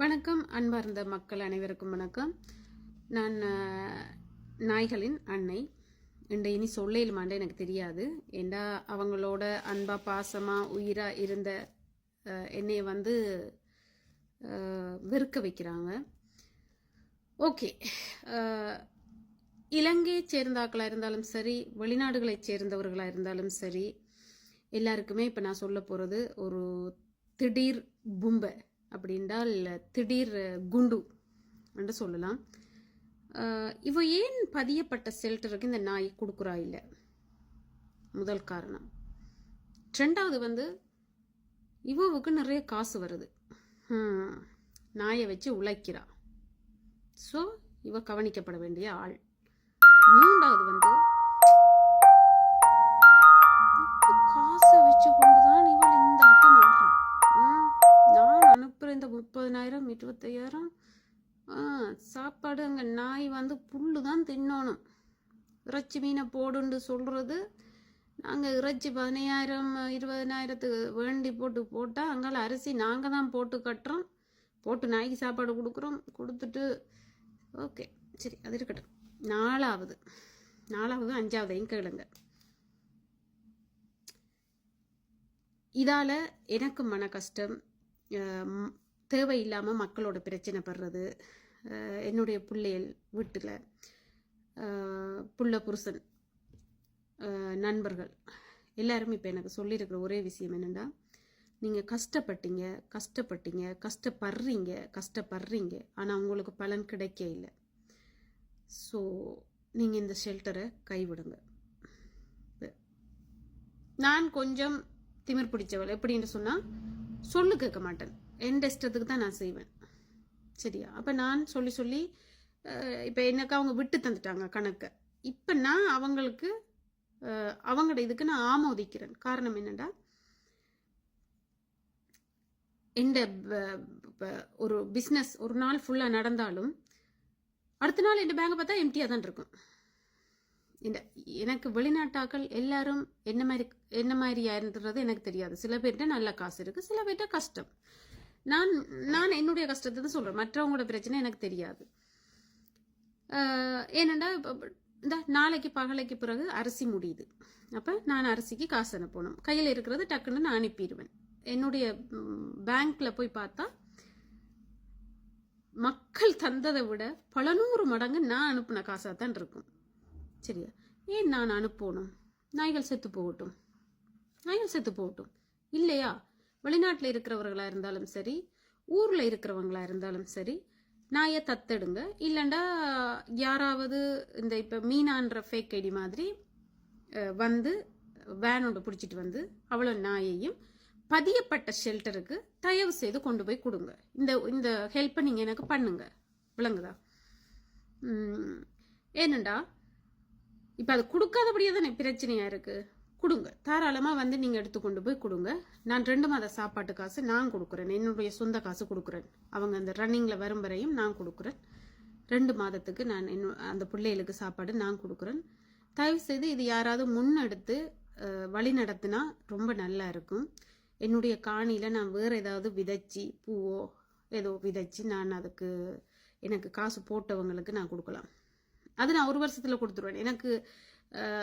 வணக்கம் அன்பார்ந்த மக்கள் அனைவருக்கும் வணக்கம். நான் நாய்களின் அன்னை இனி சொல்லையில் மாண்ட எனக்கு தெரியாது. ஏண்டா அவங்களோட அன்பா பாசமா உயிரா இருந்த என்னைய வெறுக்க வைக்கிறாங்க. ஓகே, இலங்கையை சேர்ந்தாக்களாக இருந்தாலும் சரி, வெளிநாடுகளை சேர்ந்தவர்களாக இருந்தாலும் சரி, எல்லாருக்குமே இப்போ நான் சொல்ல போகிறது ஒரு திடீர் பும்பை அப்படின்றால் திடீர் குண்டு என்று சொல்லலாம். இவ ஏன் பதியப்பட்ட ஷெல்டருக்கு இந்த நாய் கொடுக்குறா இல்லை? முதல் காரணம். ரெண்டாவது இவவுக்கு நிறைய காசு வருது, நாயை வச்சு உழைக்கிறா. ஸோ இவ கவனிக்கப்பட வேண்டிய ஆள். மூன்றாவது காசை வச்சு கொண்டுதான் இவள் இந்த ஆட்டம் ஆடுறான். நான் அனுப்புகிற இந்த 30,000 25,000 சாப்பாடு அங்கே நாய் புல்லு தான் தின்னணும். இறைச்சி மீனை போடுன்னு சொல்கிறது, நாங்கள் இறைச்சி 15,000 20,000 வேண்டி போட்டால் அங்கால அரிசி நாங்கள் தான் போட்டு கட்டுறோம், போட்டு நாய்க்கு சாப்பாடு கொடுக்குறோம். கொடுத்துட்டு ஓகே சரி, அது இருக்கட்டும். நாலாவது 5ஆவதையும் கேளுங்க. இதால் எனக்கு மன கஷ்டம், தேவையில்லாமல் மக்களோட பிரச்சனை படுறது, என்னுடைய பிள்ளைகள் வீட்டில் புள்ள புருஷன் நண்பர்கள் எல்லாருமே இப்போ எனக்கு சொல்லியிருக்கிற ஒரே விஷயம் என்னென்னா, நீங்கள் கஷ்டப்படுறீங்க, ஆனால் உங்களுக்கு பலன் கிடைக்க இல்லை. ஸோ நீங்கள் இந்த ஷெல்டரை கைவிடுங்க. நான் கொஞ்சம் திமிர் பிடிச்சவள். எப்படின்னு சொன்னால், சொல்லு கேட்க மாட்டேன், என் இஷ்டத்துக்கு தான் நான் செய்வேன். சரியா? அப்போ நான் சொல்லி இப்போ எனக்கு அவங்க விட்டு தந்துட்டாங்க கணக்கை. இப்போ நான் அவங்களோட இதுக்கு நான் ஆமோதிக்கிறேன். காரணம் என்னென்னா, எந்த ஒரு பிஸ்னஸ் ஒரு நாள் ஃபுல்லாக நடந்தாலும் அடுத்த நாள் என் பேங்கை பார்த்தா எம்டியாக தான் இருக்கும். எனக்கு வெளிநாட்டாக்கள் எல்லாரும் என்ன மாதிரியா இருந்துறது எனக்கு தெரியாது. சில பேர்கிட்ட நல்ல காசு இருக்குது, சில பேர்கிட்ட கஷ்டம். நான் என்னுடைய கஷ்டத்தை தான் சொல்கிறேன், மற்றவங்களோட பிரச்சனை எனக்கு தெரியாது. ஏனெண்டா இந்த நாளைக்கு பகலைக்கு பிறகு அரிசி முடியுது, அப்போ நான் அரிசிக்கு காசு அனுப்பணும். கையில் இருக்கிறது டக்குன்னு நான் அனுப்பிடுவேன். என்னுடைய பேங்க்கில் போய் பார்த்தா மக்கள் தந்ததை விட பல 100 மடங்கு நான் அனுப்பின காசாக தான் இருக்கும். சரியா? ஏன் நான் அனுப்பணும்? நாய்கள் செத்து போகட்டும் இல்லையா? வெளிநாட்டில் இருக்கிறவர்களாக இருந்தாலும் சரி, ஊரில் இருக்கிறவங்களா இருந்தாலும் சரி, நாயை தத்தெடுங்க. இல்லைண்டா யாராவது இந்த இப்போ மீனான்ற ஃபேக் ஐடி மாதிரி வேனோட பிடிச்சிட்டு அவ்வளோ நாயையும் பதியப்பட்ட ஷெல்டருக்கு தயவு செய்து கொண்டு போய் கொடுங்க. இந்த ஹெல்ப்பை நீங்கள் எனக்கு பண்ணுங்க. விளங்குதா? ஏனண்டா இப்போ அது கொடுக்காதபடியே தானே பிரச்சனையாக இருக்குது. கொடுங்க, தாராளமாக நீங்கள் எடுத்துக்கொண்டு போய் கொடுங்க. நான் 2 மாத சாப்பாட்டு காசு நான் கொடுக்குறேன், என்னுடைய சொந்த காசு கொடுக்குறேன். அவங்க அந்த ரன்னிங்கில் வரும் வரையும் நான் கொடுக்குறேன். 2 மாதத்துக்கு நான் அந்த பிள்ளைகளுக்கு சாப்பாடு நான் கொடுக்குறேன். தயவுசெய்து இது யாராவது முன்னெடுத்து வழி நடத்தினா ரொம்ப நல்லா இருக்கும். என்னுடைய காணியில் நான் வேறு ஏதாவது விதைச்சி, பூவோ ஏதோ விதைச்சி நான் அதுக்கு எனக்கு காசு போட்டவங்களுக்கு நான் கொடுக்கலாம். அது நான் 1 வருஷத்தில் கொடுத்துருவேன். எனக்கு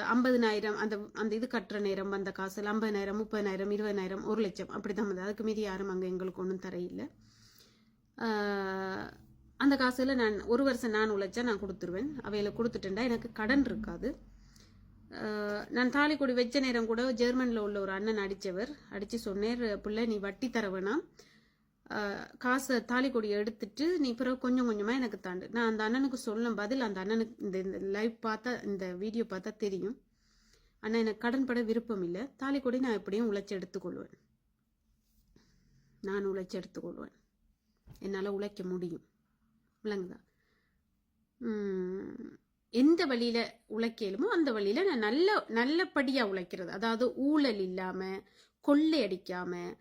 50,000 அந்த இது கட்டுற நேரம் வந்த காசு 50,000 30,000 20,000 1 லட்சம் அப்படி தான் வந்தது. அதுக்கு மீறி யாரும் அங்கே எங்களுக்கு ஒன்றும் தரையில்லை. அந்த காசில் நான் 1 வருஷம் நான் உழைச்சா நான் கொடுத்துருவேன். அவையில் கொடுத்துட்டேன்டா எனக்கு கடன் இருக்காது. நான் தாலி கொடி வச்ச நேரம் கூட ஜெர்மனில் உள்ள ஒரு அண்ணன் அடித்து சொன்னேர், பிள்ளை நீ வட்டி தர வேணாம், காசை தாலி கொடியை எடுத்துட்டு நீ பிறகு கொஞ்சம் கொஞ்சமாக எனக்கு தாண்டு. நான் அந்த அண்ணனுக்கு சொல்லும் பதில், அந்த அண்ணனுக்கு இந்த லைவ் பார்த்தா, இந்த வீடியோ பார்த்தா தெரியும், ஆனால் எனக்கு கடன் பட விருப்பம் இல்லை. தாலி கொடி நான் எப்படியும் உழைச்சி எடுத்துக்கொள்வேன். என்னால் உழைக்க முடியும். விளங்குதா? எந்த வழியில் உழைக்கலுமோ அந்த வழியில் நான் நல்லபடியாக உழைக்கிறது, அதாவது ஊழல் இல்லாமல் கொள்ளை அடிக்காமல்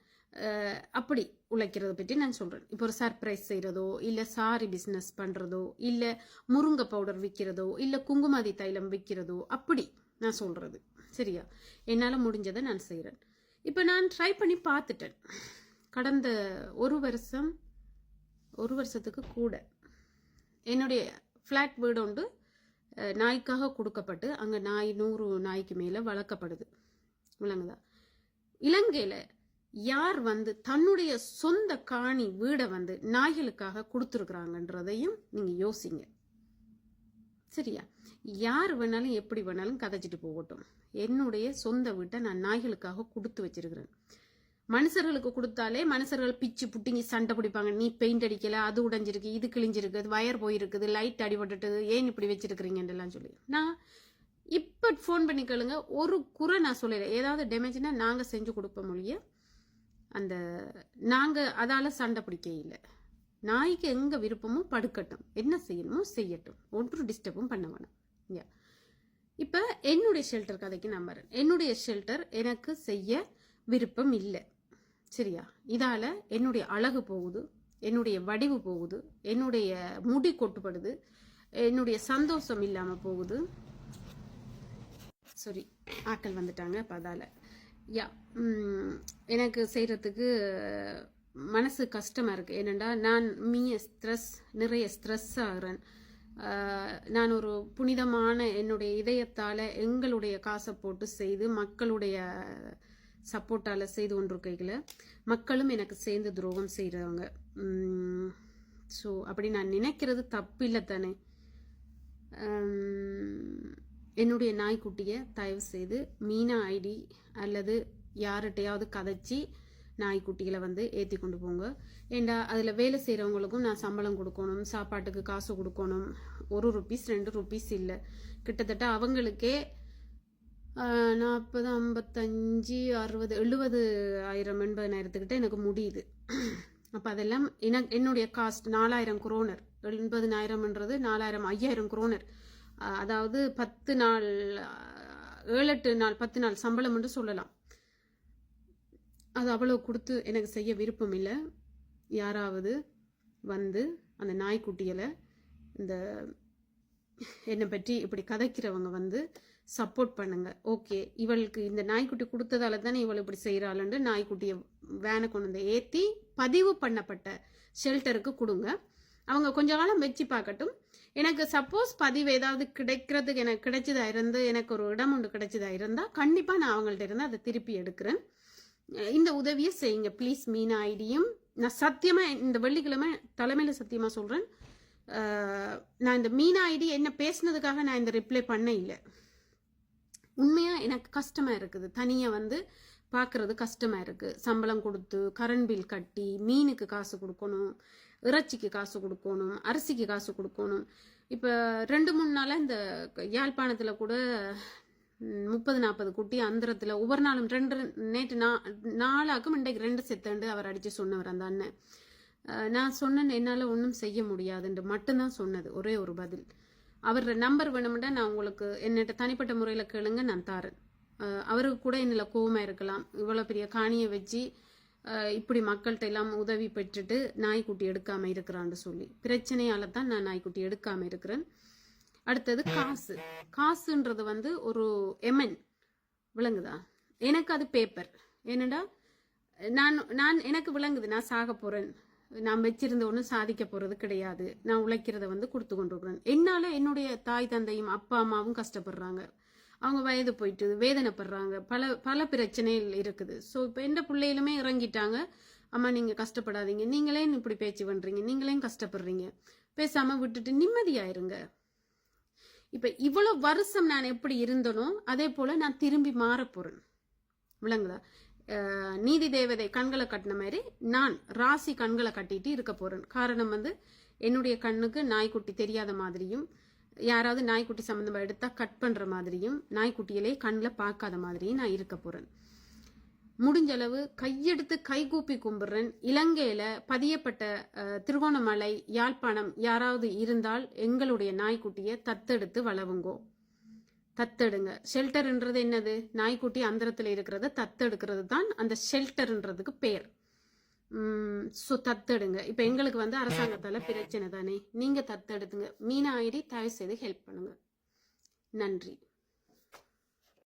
அப்படி உழைக்கிறத பற்றி நான் சொல்கிறேன். இப்போ ஒரு சர்ப்ரைஸ் செய்கிறதோ, இல்லை சாரி பிஸ்னஸ் பண்ணுறதோ, இல்லை முருங்கை பவுடர் விற்கிறதோ, இல்லை குங்குமாதி தைலம் விற்கிறதோ, அப்படி நான் சொல்கிறது. சரியா? என்னால் முடிஞ்சதை நான் செய்கிறேன். இப்போ நான் ட்ரை பண்ணி பார்த்துட்டேன். கடந்த ஒரு 1 வருஷத்துக்கு கூட. என்னுடைய ஃப்ளாட் வீடு ஒன்று நாய்க்காக கொடுக்கப்பட்டு அங்கே நாய் 100 நாய்க்கு மேலே வளர்க்கப்படுது. விளங்குதா? இலங்கையில் யார் வந்து தன்னுடைய சொந்த காணி வீடை வந்து நாய்களுக்காக கொடுத்துருக்குறாங்கன்றதையும் நீங்கள் யோசிங்க. சரியா? யார் வேணாலும் எப்படி வேணாலும் கதைச்சிட்டு போகட்டும். என்னுடைய சொந்த வீட்டை நான் நாய்களுக்காக கொடுத்து வச்சிருக்கிறேன். மனுஷர்களுக்கு கொடுத்தாலே மனுஷர்கள் பிச்சு புட்டிங்கி சண்டை பிடிப்பாங்க. நீ பெயிண்ட் அடிக்கல, அது உடைஞ்சிருக்கு, இது கிழிஞ்சிருக்கு, அது வயர் போயிருக்குது, லைட் அடிபட்டுட்டு, ஏன் இப்படி வச்சிருக்கிறீங்கன்றலாம் சொல்லி நான் இப்போ ஃபோன் பண்ணி கேளுங்க, ஒரு குறை நான் சொல்லலை. ஏதாவது டேமேஜ்னா நாங்கள் செஞ்சு கொடுப்போம் மொழிய, அந்த நாங்கள் அதால் சண்டை பிடிக்க இல்லை. நாய்க்கு எங்கே விருப்பமோ படுக்கட்டும், என்ன செய்யணுமோ செய்யட்டும், ஒன்றும் டிஸ்டர்பும் பண்ண வேணாம். இப்போ என்னுடைய ஷெல்டர் கதைக்கு நான் வரேன். என்னுடைய ஷெல்டர் எனக்கு செய்ய விருப்பம் இல்லை. சரியா? இதால் என்னுடைய அழகு போகுது, என்னுடைய வடிவு போகுது, என்னுடைய முடி கொட்டுப்படுது, என்னுடைய சந்தோஷம் இல்லாமல் போகுது. சாரி, ஆட்கள் வந்துட்டாங்க. இப்போ அதால் எனக்கு செய்கிறதுக்கு மனசு கஷ்டமாக இருக்குது. ஏனெண்டா நான் நிறைய ஸ்ட்ரெஸ் ஆகிறேன். நான் ஒரு புனிதமான என்னுடைய இதயத்தால் எங்களுடைய காசை போட்டு செய்து மக்களுடைய சப்போர்ட்டால் செய்து கொண்டிருக்கையில் மக்களும் எனக்கு சேர்ந்து துரோகம் செய்கிறவங்க. ஸோ அப்படி நான் நினைக்கிறது தப்பு இல்லை தானே. என்னுடைய நாய்க்குட்டியை தயவு செய்து மீனா ஐடி அல்லது யார்கிட்டையாவது கதைச்சி நாய்க்குட்டிகளை வந்து ஏற்றி கொண்டு போங்க. ஏண்டா அதில் வேலை செய்கிறவங்களுக்கும் நான் சம்பளம் கொடுக்கணும், சாப்பாட்டுக்கு காசு கொடுக்கணும். 1 ரூபீஸ் 2 ரூபீஸ் இல்லை, கிட்டத்தட்ட அவங்களுக்கே 40, 55, 60, 70,000 80,000 எனக்கு முடியுது. அப்போ அதெல்லாம் என்னுடைய காஸ்ட் 4000 குரோனர். 80,000ன்றது 4000 5000 குரோனர். அதாவது 10 நாள் 7-8 நாள் 10 நாள் சம்பளம் என்று சொல்லலாம். அது அவ்வளோ கொடுத்து எனக்கு செய்ய விருப்பம் இல்லை. யாராவது வந்து அந்த நாய்க்குட்டிகளை இந்த என்னை பற்றி இப்படி கதைக்கிறவங்க வந்து சப்போர்ட் பண்ணுங்க. ஓகே, இவளுக்கு இந்த நாய்க்குட்டி கொடுத்ததால தானே இவள் இப்படி செய்கிறாள்ன்னு நாய்க்குட்டியை வேனை கொண்டு வந்து ஏற்றி பதிவு பண்ணப்பட்ட ஷெல்டருக்கு கொடுங்க. அவங்க கொஞ்ச காலம் வச்சு பார்க்கட்டும். எனக்கு சப்போஸ் பதிவு ஏதாவது கிடைக்கிறதுக்கு எனக்கு கிடைச்சதா இருந்து எனக்கு ஒரு இடம் ஒன்று கிடைச்சதா இருந்தால் கண்டிப்பாக நான் அவங்கள்ட்ட இருந்து அதை திருப்பி எடுக்கிறேன். இந்த உதவியை செய்யுங்க ப்ளீஸ். மீனா ஐடியும் நான் சத்தியமாக இந்த வெள்ளிக்கிழமை தலைமையில் சத்தியமாக சொல்கிறேன், நான் இந்த மீனா ஐடி என்ன பேசினதுக்காக நான் இந்த ரிப்ளை பண்ண இல்லை. உண்மையாக எனக்கு கஷ்டமாக இருக்குது, தனியாக வந்து பார்க்குறது கஷ்டமாக இருக்குது. சம்பளம் கொடுத்து கரண்ட் பில் கட்டி மீனுக்கு காசு கொடுக்கணும், இறைச்சிக்கு காசு கொடுக்கணும், அரிசிக்கு காசு கொடுக்கணும். இப்போ 2-3 நாளாக இந்த யாழ்ப்பாணத்தில் கூட 30-40 குட்டி அந்தரத்தில் ஒவ்வொரு நாளும் 2 நேற்று 4 இன்றைக்கு 2 செத்தண்டு அவர் அடித்து சொன்னவர் அந்த அண்ணன். நான் சொன்னேன் என்னால் ஒன்றும் செய்ய முடியாதுன்ட்டு மட்டும்தான் சொன்னது, ஒரே ஒரு பதில். அவர் நம்பர் வேணும்னா நான் உங்களுக்கு என்னட்ட தனிப்பட்ட முறையில் கேளுங்க, நான் தாரேன். அவருக்கு கூட என்னில் கோவமாக இருக்கலாம், இவ்வளோ பெரிய காணியை வச்சு இப்படி மக்கள்கிட்ட எல்லாம் உதவி பெற்றுட்டு நாய்க்குட்டி எடுக்காமல் இருக்கிறான்னு சொல்லி பிரச்சனையால் தான் நான் நாய்க்குட்டி எடுக்காமல் இருக்கிறேன். அடுத்தது காசுன்றது வந்து ஒரு எமன், விளங்குதா? எனக்கு அது பேப்பர். ஏன்னடா நான் எனக்கு விளங்குது, நான் சாக போகிறேன், நான் வச்சிருந்த ஒன்றும் சாதிக்க போகிறது கிடையாது, நான் உழைக்கிறத வந்து கொடுத்து கொண்டிருக்கிறேன். என்னால் என்னுடைய தாய் தந்தையும் அப்பா அம்மாவும் கஷ்டப்படுறாங்க, அவங்க வயது போயிட்டு வேதனைப்படுறாங்க, பல பிரச்சனைகள் இருக்குது. ஸோ இப்போ எந்த பிள்ளைகளுமே இறங்கிட்டாங்க, அம்மா நீங்கள் கஷ்டப்படாதீங்க, நீங்களே இப்படி பேச்சு பண்ணுறீங்க, நீங்களே கஷ்டப்படுறீங்க, பேசாமல் விட்டுட்டு நிம்மதியாயிருங்க. இப்போ இவ்வளோ வருஷம் நான் எப்படி இருந்தனோ அதே போல் நான் திரும்பி மாறப்போகிறேன், விளங்குதா? நீதி தேவதை கண்களை கட்டின மாதிரி நான் ராசி கண்களை கட்டிட்டு இருக்க போகிறேன். காரணம் வந்து என்னுடைய கண்ணுக்கு நாய்க்குட்டி தெரியாத மாதிரியும், யாராவது நாய்க்குட்டி சம்மந்தமாக எடுத்தால் கட் பண்ணுற மாதிரியும், நாய்க்குட்டியிலே கண்ணில் பார்க்காத மாதிரியும் நான் இருக்க போகிறேன். முடிஞ்சளவு கையெடுத்து கைகூப்பி கும்பிட்றேன். இலங்கையில் பதியப்பட்ட திருகோணமலை, யாழ்ப்பாணம் யாராவது இருந்தால் எங்களுடைய நாய்க்குட்டியை தத்தெடுத்து வளவுங்கோ, தத்தெடுங்க. ஷெல்டர்ன்றது என்னது? நாய்க்குட்டி அந்தரத்தில் இருக்கிறத தத்தெடுக்கிறது தான் அந்த ஷெல்டர்ன்றதுக்கு பேர். ஸோ தத்தெடுங்க. இப்போ எங்களுக்கு வந்து அரசாங்கத்தால் பிரச்சனை தானே, நீங்கள் தத்தெடுத்துங்க. மீனா ஐடி தயவு செய்து ஹெல்ப் பண்ணுங்க. நன்றி.